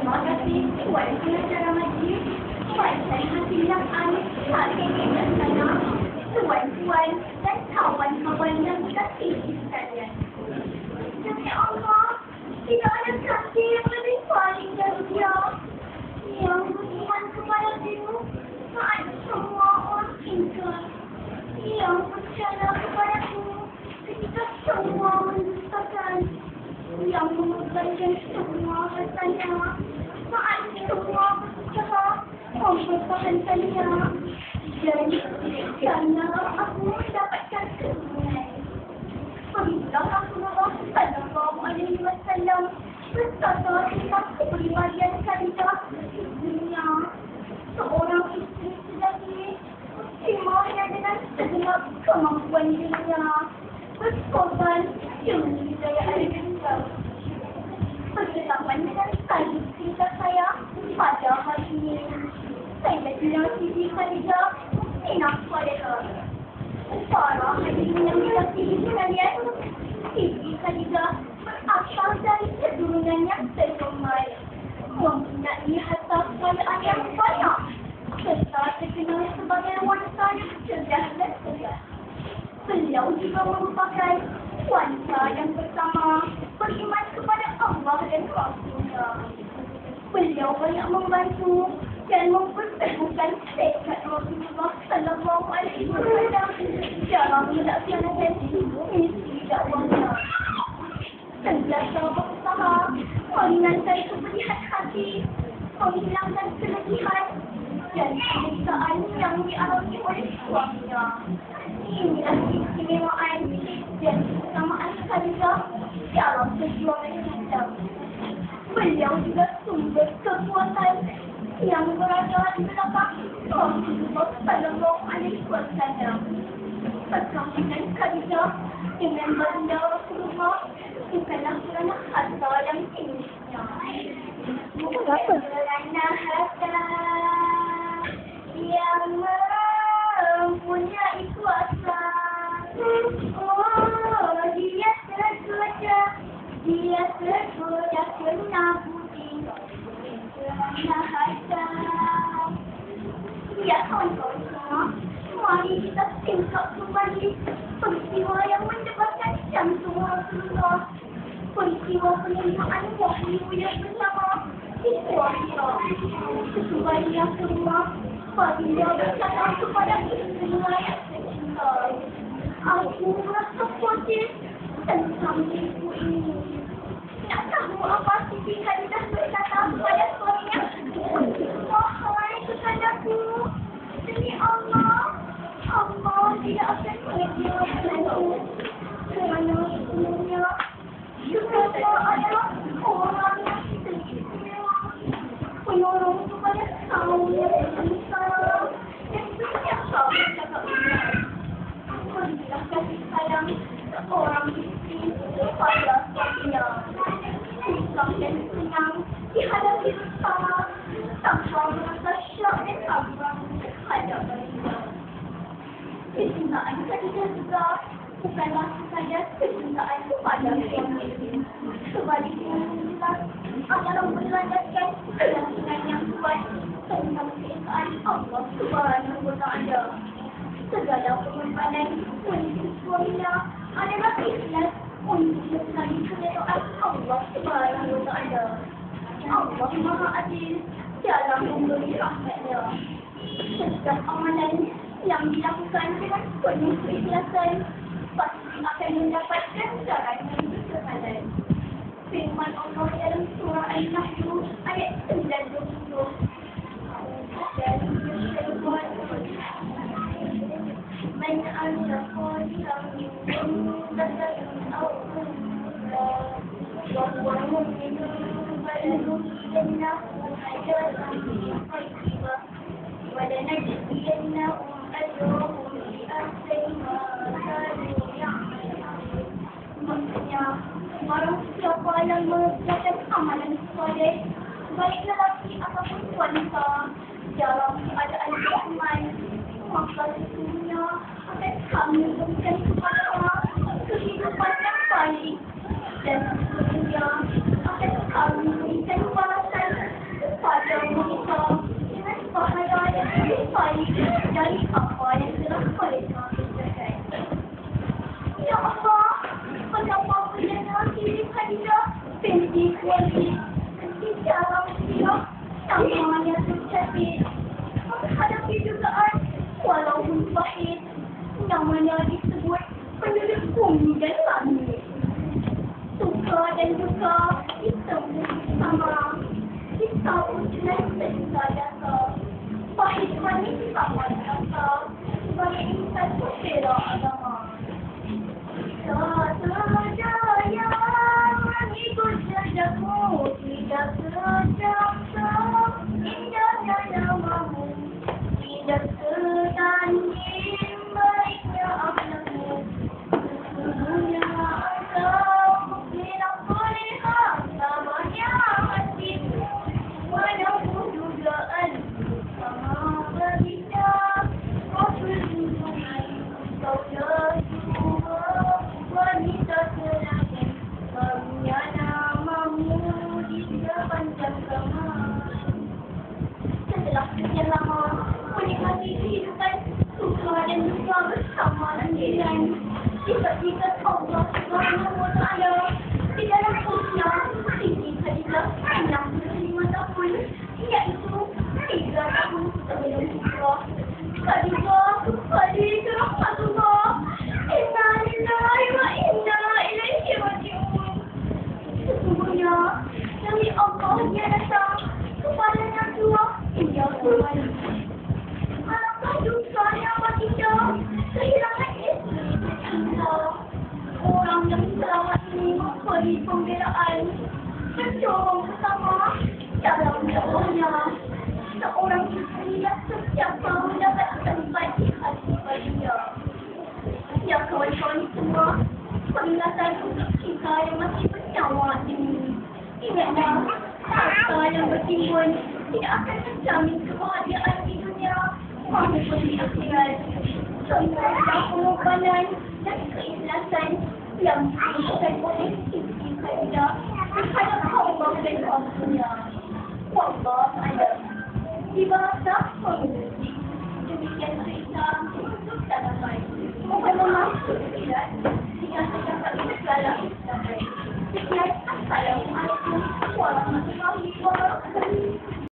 Terima kasih Tuan Pengacara Majlis, Tuan Seri Hati yang Anis, Hadirin dan saya, Tuan-tuan dan kawan-kawan yang dikasihi sekalian. Demi Allah, tidak ada kasih yang lebih paling dari Dia yang beriman kepada Dia saat semua orang ingkar, yang percaya kepada Dia ketika semua mendustakan, yang mengorbankan semua hartanya saat semua berusaha mempertahankannya. Dan karena aku mendapatkan kebenaran, perintah Rasulullah Sallallahu Alaihi Wasallam berkata tentang kepribadian Khadijah di dunia, seorang isteri sejati, muslimah yang dengan segenap kemampuan dirinya berkorban demi kejayaan kita. Bersama dengan tadi cerita saya pada hari ini, saya tinggal Siti Khadijah Mustinah Salihah. Para hadirin yang dikasihi sekalian, Siti Khadijah berasal dari keturunan yang terhormat, mempunyai harta kekayaan yang banyak, serta terkenal sebagai wanita yang cerdas dan tegas. Beliau juga merupakan wanita yang pertama beriman kepada Allah dan Rasulnya. Beliau banyak membantu dan mempertemukan tekad Rasulullah Sallallahu Alaihi Wasallam dalam melaksanakan misi dakwahnya. Sentiasa berusaha meringankan kepedihan hati, menghilangkan keletihan dan penyiksaan yang dialami oleh suaminya. Inilah keistimewaan dan keutamaan Khadijah dalam perjuangan Islam. Beliau juga sumber kekuatan yang berada di belakang Rasulullah Sallallahu Alaihi Wasallam. Perkahwinan Khadijah dengan baginda Rasulullah bukanlah kerana harta dan jenisnya. Kerana harta yang mempunyai kuasa. Oh, dia tergoda kena budi. Kerana harta. Ya, kawan-kawan semua, mari kita tengok kembali peristiwa yang mendebarkan jantung Rasulullah. Peristiwa penerimaan wahyu yang bersama Isra. Sesuai yang semua, baginda berkata kepada istrinya yang tercinta, aku merasa khawatir tentang ibu ini. Nak tahu apa Siti Khadijah berkata kepada suaminya? Wahai kekasihku, demi Allah, Allah tidak akan mengizinkanku kerana ibunya juga adalah orang yang istimewa, penolong kepada kaum yang berusaha dan berjasa menjaga umat. Berilah kasih sayang seorang istri kepada suaminya. Susah dan senang dihadapi bersama tanpa merasa syak dan abang terhadap mereka. Kecintaan Khadijah juga bukanlah sahaja kecintaan kepada suami. Sebaliknya jelas adalah berlandaskan keyakinan yang kuat tentang keesaan Allah Subhanahu wa Ta'ala. Segala pengorbanan untuk suaminya adalah ikhlas untuk mencari keredaan Allah Subhanahu wa Ta'ala. Allah Maha Adil dalam memberi rahmatnya. Setiap amalan yang dilakukan dengan penuh keikhlasan pasti akan mendapatkan ganjaran yang berkekalan. Firman Allah dalam surah Al-Nahl ayat 90. Dan firman Man amila qalilan min dhakarin aw untha wa huwa mu'minun falanuhyiyannahu hayatan tayyibah wa lanajziyannahum ajrahum bi ahsani ma kanu ya'malun. Maksudnya, barang siapa yang mengerjakan amalan soleh, baik lelaki ataupun wanita, dalam keadaan beriman, maka sesungguhnya akan kami berikan kepada kehidupan yang baik dan sesungguhnya akan kami berikan balasan tahu dengan saya pahit manis sama rasa sebagai insan berbela agama. Tak saja mengikut jejakmu, tidak sejak indahnya namamu, tidak setanding baiknya akhlakmu. Sesungguhnya engkau bilang solehah, namanya hatimu, walaupun dugaan sama baginya, kau berlindungi, kau jatuh wanita terakhir, barunya namamu di sepanjang kamar. Setelah sekian lama menikmati kehidupan suka dan duka bersama lanjiran, tiba-tiba Allah Subhanahu wa Ta'ala di dalam Islam Siti Khadijah pernah menerima tahun, iaitu 3 tahun sebelum hijrah. Khadijah rahmatullah, inna lillahi wa inna ilaihi raji'un. Sesungguhnya dari Allah dia datang kepadanya dua hingga kembali. Alangkah dosanya baginda kehilangan isteri tercinta. Orang yang selama ini memberi pembelaan mendorong bersama dalam dakwahnya. Seorang isteri yang sentiasa mendapatkan baik hati baginda. Ya kawan-kawan semua, peringatan untuk kita yang masih bernyawa ini. Ingatlah, harta yang bertimbun tidak akan menjamin kebahagiaan di dunia maupun di akhirat. Contohlah pengorbanan dan keikhlasan yang dilakukan oleh Siti Khadijah terhadap Allah dan Rasulnya. Wallahu a'lam. Di bahasa Penghubung.